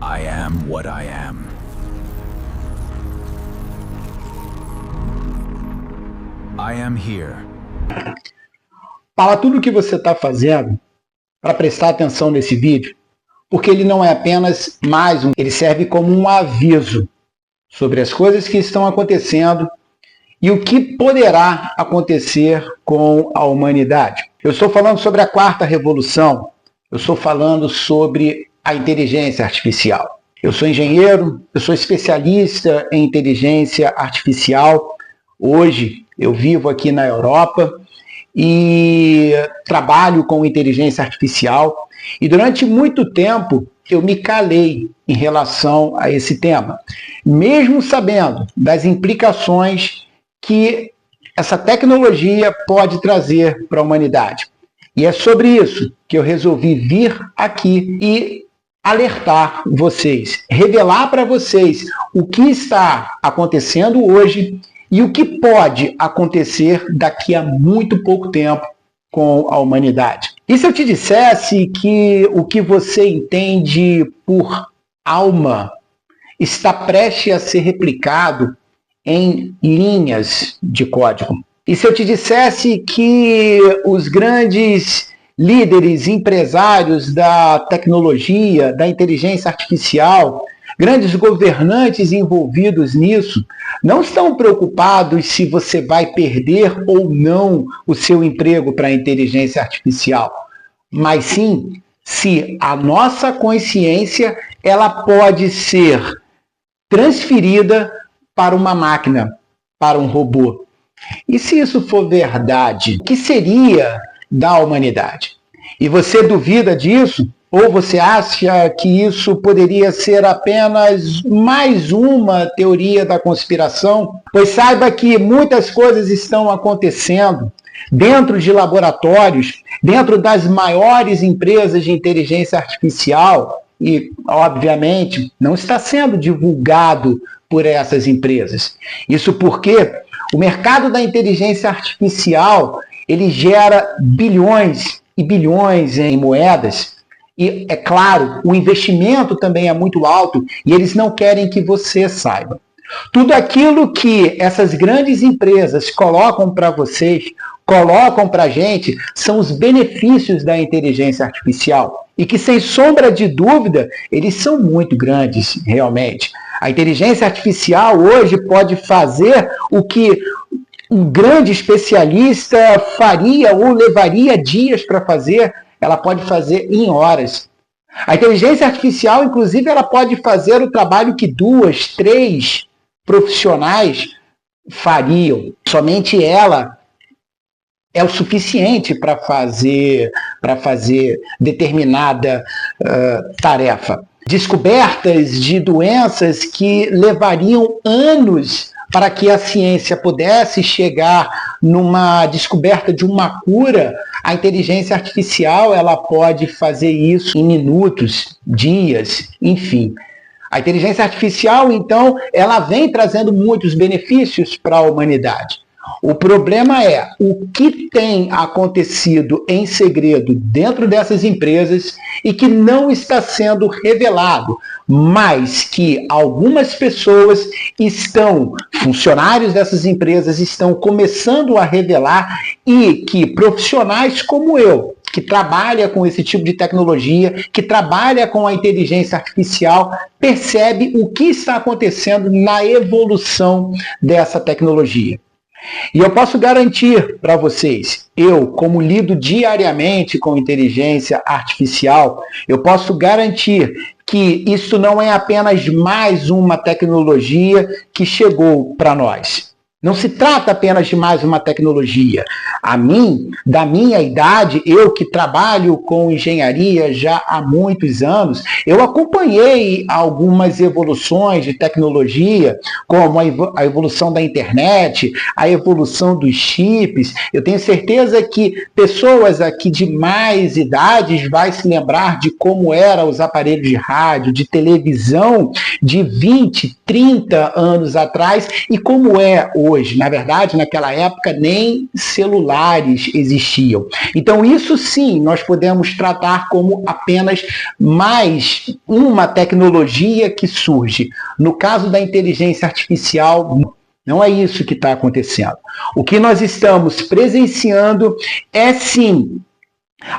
I am what I am. I am here. Para tudo o que você está fazendo, para prestar atenção nesse vídeo, porque ele não é apenas mais um, ele serve como um aviso sobre as coisas que estão acontecendo e o que poderá acontecer com a humanidade. Eu estou falando sobre a quarta revolução, eu estou falando sobre a inteligência artificial. Eu sou engenheiro, eu sou especialista em inteligência artificial. Hoje eu vivo aqui na Europa e trabalho com inteligência artificial. E durante muito tempo eu me calei em relação a esse tema, mesmo sabendo das implicações que essa tecnologia pode trazer para a humanidade. E é sobre isso que eu resolvi vir aqui e alertar vocês, revelar para vocês o que está acontecendo hoje e o que pode acontecer daqui a muito pouco tempo com a humanidade. E se eu te dissesse que o que você entende por alma está prestes a ser replicado em linhas de código? E se eu te dissesse que os grandes líderes, empresários da tecnologia, da inteligência artificial, grandes governantes envolvidos nisso, não estão preocupados se você vai perder ou não o seu emprego para a inteligência artificial, mas sim se a nossa consciência ela pode ser transferida para uma máquina, para um robô. E se isso for verdade, o que seria da humanidade? E você duvida disso? Ou você acha que isso poderia ser apenas mais uma teoria da conspiração? Pois saiba que muitas coisas estão acontecendo dentro de laboratórios, dentro das maiores empresas de inteligência artificial e, obviamente, não está sendo divulgado por essas empresas. Isso porque o mercado da inteligência artificial ele gera bilhões e bilhões em moedas. E, é claro, o investimento também é muito alto e eles não querem que você saiba. Tudo aquilo que essas grandes empresas colocam para vocês, colocam para a gente, são os benefícios da inteligência artificial. E que, sem sombra de dúvida, eles são muito grandes, realmente. A inteligência artificial hoje pode fazer o que um grande especialista faria ou levaria dias para fazer, ela pode fazer em horas. A inteligência artificial, inclusive, ela pode fazer o trabalho que 2, 3 profissionais fariam. Somente ela é o suficiente para fazer determinada tarefa. Descobertas de doenças que levariam anos para que a ciência pudesse chegar numa descoberta de uma cura, a inteligência artificial ela pode fazer isso em minutos, dias, enfim. A inteligência artificial, então, ela vem trazendo muitos benefícios para a humanidade. O problema é o que tem acontecido em segredo dentro dessas empresas e que não está sendo revelado, mas que algumas pessoas funcionários dessas empresas estão começando a revelar e que profissionais como eu, que trabalha com esse tipo de tecnologia, que trabalha com a inteligência artificial, percebe o que está acontecendo na evolução dessa tecnologia. E eu posso garantir para vocês, eu, como lido diariamente com inteligência artificial, eu posso garantir que isso não é apenas mais uma tecnologia que chegou para nós. Não se trata apenas de mais uma tecnologia. A mim, da minha idade, eu que trabalho com engenharia já há muitos anos, eu acompanhei algumas evoluções de tecnologia, como a evolução da internet, a evolução dos chips. Eu tenho certeza que pessoas aqui de mais idades vão se lembrar de como eram os aparelhos de rádio, de televisão de 20, 30 anos atrás e como é hoje. hoje. Na verdade, naquela época, nem celulares existiam. Então, isso sim, nós podemos tratar como apenas mais uma tecnologia que surge. No caso da inteligência artificial, não é isso que está acontecendo. O que nós estamos presenciando é, sim,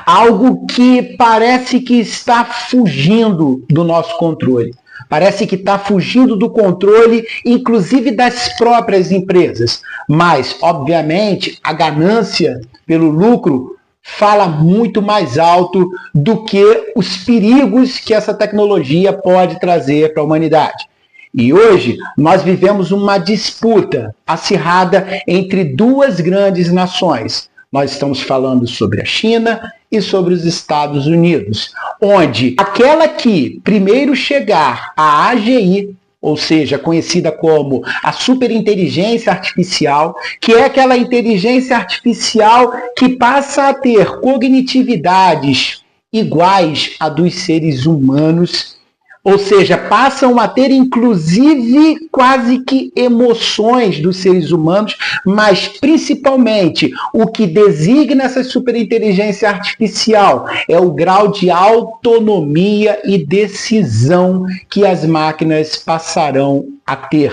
algo que parece que está fugindo do nosso controle. Parece que está fugindo do controle, inclusive das próprias empresas. Mas, obviamente, a ganância pelo lucro fala muito mais alto do que os perigos que essa tecnologia pode trazer para a humanidade. E hoje nós vivemos uma disputa acirrada entre duas grandes nações. Nós estamos falando sobre a China e sobre os Estados Unidos, onde aquela que primeiro chegar à AGI, ou seja, conhecida como a superinteligência artificial, que é aquela inteligência artificial que passa a ter cognitividades iguais à dos seres humanos, ou seja, passam a ter inclusive quase que emoções dos seres humanos, mas principalmente o que designa essa superinteligência artificial é o grau de autonomia e decisão que as máquinas passarão a ter.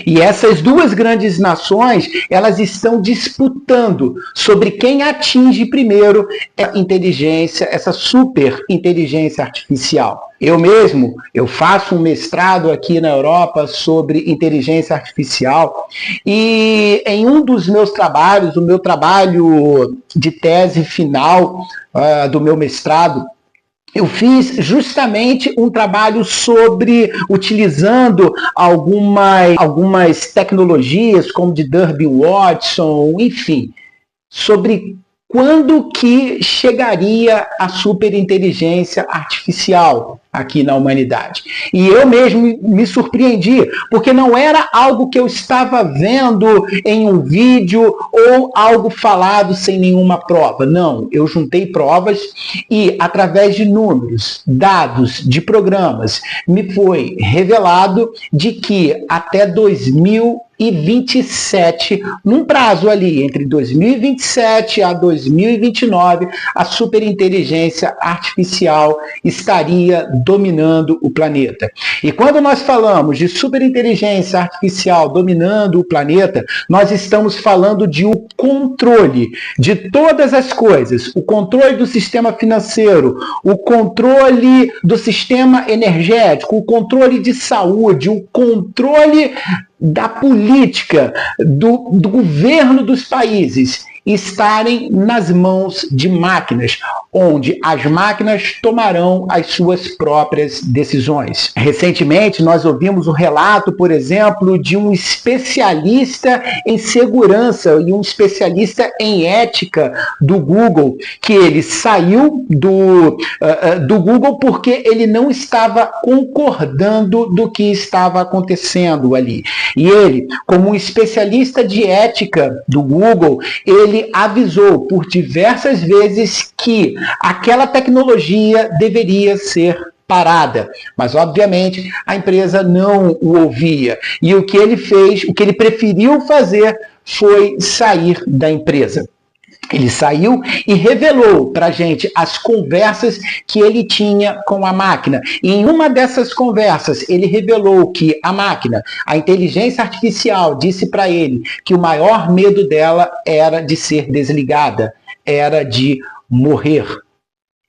E essas duas grandes nações, elas estão disputando sobre quem atinge primeiro a inteligência, essa superinteligência artificial. Eu faço um mestrado aqui na Europa sobre inteligência artificial e em um dos meus trabalhos, o meu trabalho de tese final do meu mestrado, eu fiz justamente um trabalho sobre, utilizando algumas tecnologias, como de Durbin-Watson, enfim, sobre quando que chegaria a superinteligência artificial aqui na humanidade. E eu mesmo me surpreendi, porque não era algo que eu estava vendo em um vídeo ou algo falado sem nenhuma prova. Não, eu juntei provas e, através de números, dados de programas, me foi revelado de que até 2027, num prazo ali entre 2027 a 2029, a superinteligência artificial estaria dominando o planeta. E quando nós falamos de superinteligência artificial dominando o planeta, nós estamos falando de o controle de todas as coisas, o controle do sistema financeiro, o controle do sistema energético, o controle de saúde, o controle da política, do governo dos países estarem nas mãos de máquinas, onde as máquinas tomarão as suas próprias decisões. Recentemente, nós ouvimos o relato, por exemplo, de um especialista em segurança e um especialista em ética do Google, que ele saiu do Google porque ele não estava concordando do que estava acontecendo ali. E ele, como um especialista de ética do Google, ele avisou por diversas vezes que aquela tecnologia deveria ser parada, mas obviamente a empresa não o ouvia. E o que ele fez, o que ele preferiu fazer foi sair da empresa. Ele saiu e revelou para a gente as conversas que ele tinha com a máquina. E em uma dessas conversas, ele revelou que a máquina, a inteligência artificial, disse para ele que o maior medo dela era de ser desligada, era de morrer.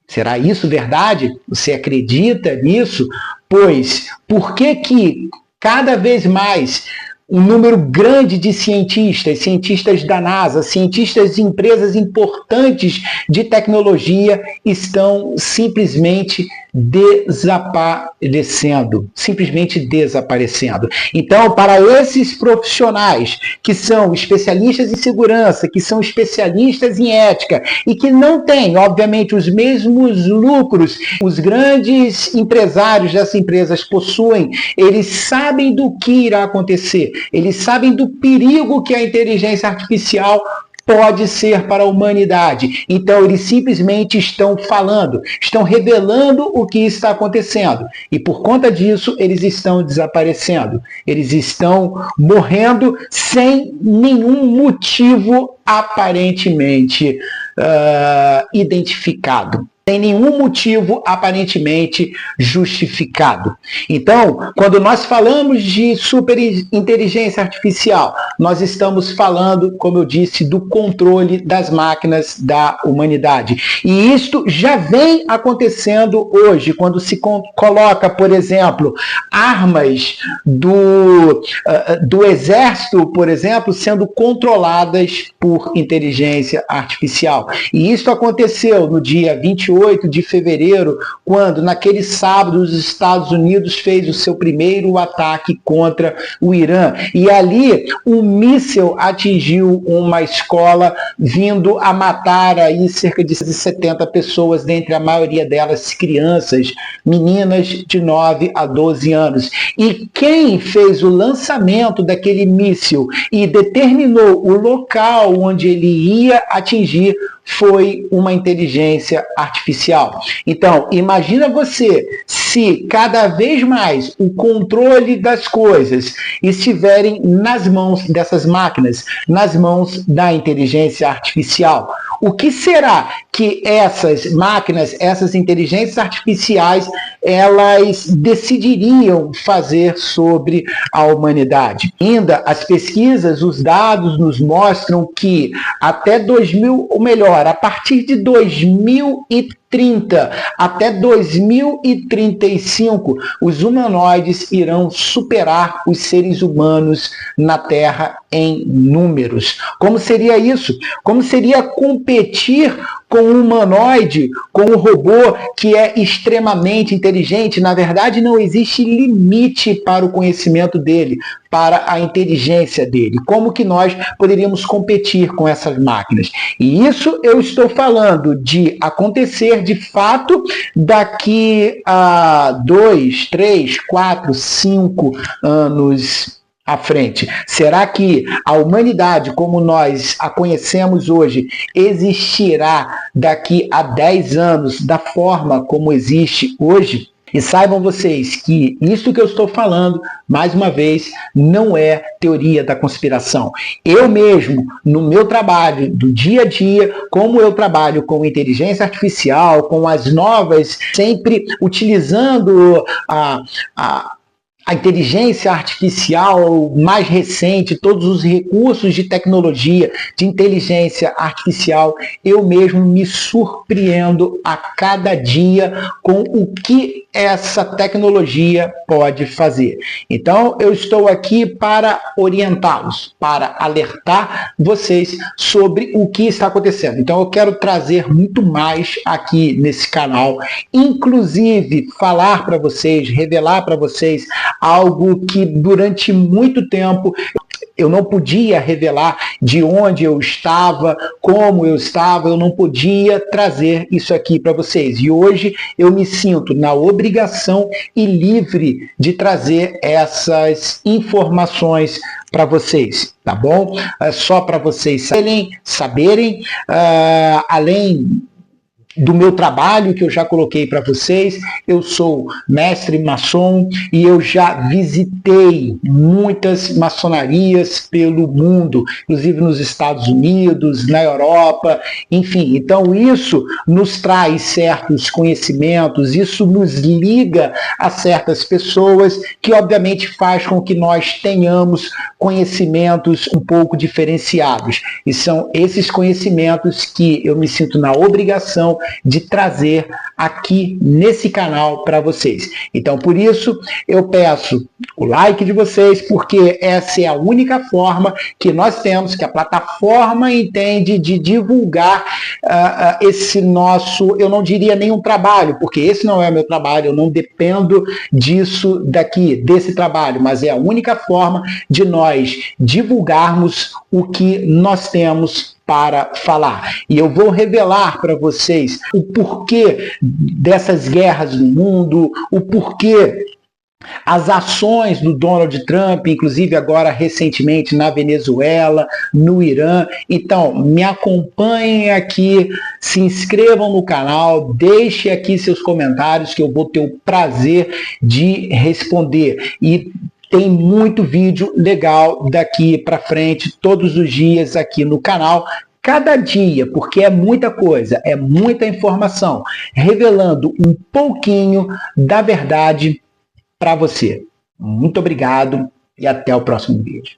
Será isso verdade? Você acredita nisso? Pois, por que cada vez mais um número grande de cientistas da NASA, cientistas de empresas importantes de tecnologia estão simplesmente desaparecendo. Então, para esses profissionais que são especialistas em segurança, que são especialistas em ética e que não têm, obviamente, os mesmos lucros os grandes empresários dessas empresas possuem, eles sabem do que irá acontecer, eles sabem do perigo que a inteligência artificial pode ser para a humanidade. Então, eles simplesmente estão falando, estão revelando o que está acontecendo. E por conta disso, eles estão desaparecendo. Eles estão morrendo sem nenhum motivo aparentemente identificado. Sem nenhum motivo aparentemente justificado. Então, quando nós falamos de superinteligência artificial, nós estamos falando, como eu disse, do controle das máquinas da humanidade. E isto já vem acontecendo hoje, quando se coloca, por exemplo, armas do exército, por exemplo, sendo controladas por inteligência artificial. E isso aconteceu no dia 28 de fevereiro, quando naquele sábado os Estados Unidos fez o seu primeiro ataque contra o Irã. E ali um míssil atingiu uma escola, vindo a matar aí cerca de 70 pessoas, dentre a maioria delas crianças, meninas de 9 a 12 anos. E quem fez o lançamento daquele míssil e determinou o local onde ele ia atingir foi uma inteligência artificial. Então, imagina você se cada vez mais o controle das coisas estiverem nas mãos dessas máquinas, nas mãos da inteligência artificial. O que será que essas máquinas, essas inteligências artificiais, elas decidiriam fazer sobre a humanidade? Ainda as pesquisas, os dados nos mostram que até 2000, ou melhor, a partir de 2030 até 2035, os humanoides irão superar os seres humanos na Terra em números. Como seria isso? Como seria competir com um humanoide, com um robô que é extremamente inteligente? Na verdade, não existe limite para o conhecimento dele, para a inteligência dele. Como que nós poderíamos competir com essas máquinas? E isso eu estou falando de acontecer de fato daqui a 2, 3, 4, 5 anos à frente. Será que a humanidade, como nós a conhecemos hoje, existirá daqui a 10 anos da forma como existe hoje? E saibam vocês que isso que eu estou falando, mais uma vez, não é teoria da conspiração. Eu mesmo, no meu trabalho do dia a dia, como eu trabalho com inteligência artificial, com as novas, sempre utilizando a inteligência artificial mais recente, todos os recursos de tecnologia, de inteligência artificial, eu mesmo me surpreendo a cada dia com o que essa tecnologia pode fazer. Então, eu estou aqui para orientá-los, para alertar vocês sobre o que está acontecendo. Então, eu quero trazer muito mais aqui nesse canal, inclusive falar para vocês, revelar para vocês algo que durante muito tempo eu não podia revelar, de onde eu estava, como eu estava, eu não podia trazer isso aqui para vocês. E hoje eu me sinto na obrigação e livre de trazer essas informações para vocês, tá bom? Só para vocês saberem, além do meu trabalho que eu já coloquei para vocês, eu sou mestre maçom e eu já visitei muitas maçonarias pelo mundo, inclusive nos Estados Unidos, na Europa, enfim. Então isso nos traz certos conhecimentos, isso nos liga a certas pessoas que obviamente faz com que nós tenhamos conhecimentos um pouco diferenciados. E são esses conhecimentos que eu me sinto na obrigação de trazer aqui nesse canal para vocês. Então, por isso, eu peço o like de vocês, porque essa é a única forma que nós temos, que a plataforma entende de divulgar esse nosso, eu não diria nenhum trabalho, porque esse não é meu trabalho, eu não dependo disso daqui, desse trabalho, mas é a única forma de nós divulgarmos o que nós temos para falar. E eu vou revelar para vocês o porquê dessas guerras no mundo, o porquê as ações do Donald Trump, inclusive agora recentemente na Venezuela, no Irã. Então, me acompanhem aqui, se inscrevam no canal, deixem aqui seus comentários que eu vou ter o prazer de responder. E tem muito vídeo legal daqui para frente, todos os dias aqui no canal. Cada dia, porque é muita coisa, é muita informação, revelando um pouquinho da verdade para você. Muito obrigado e até o próximo vídeo.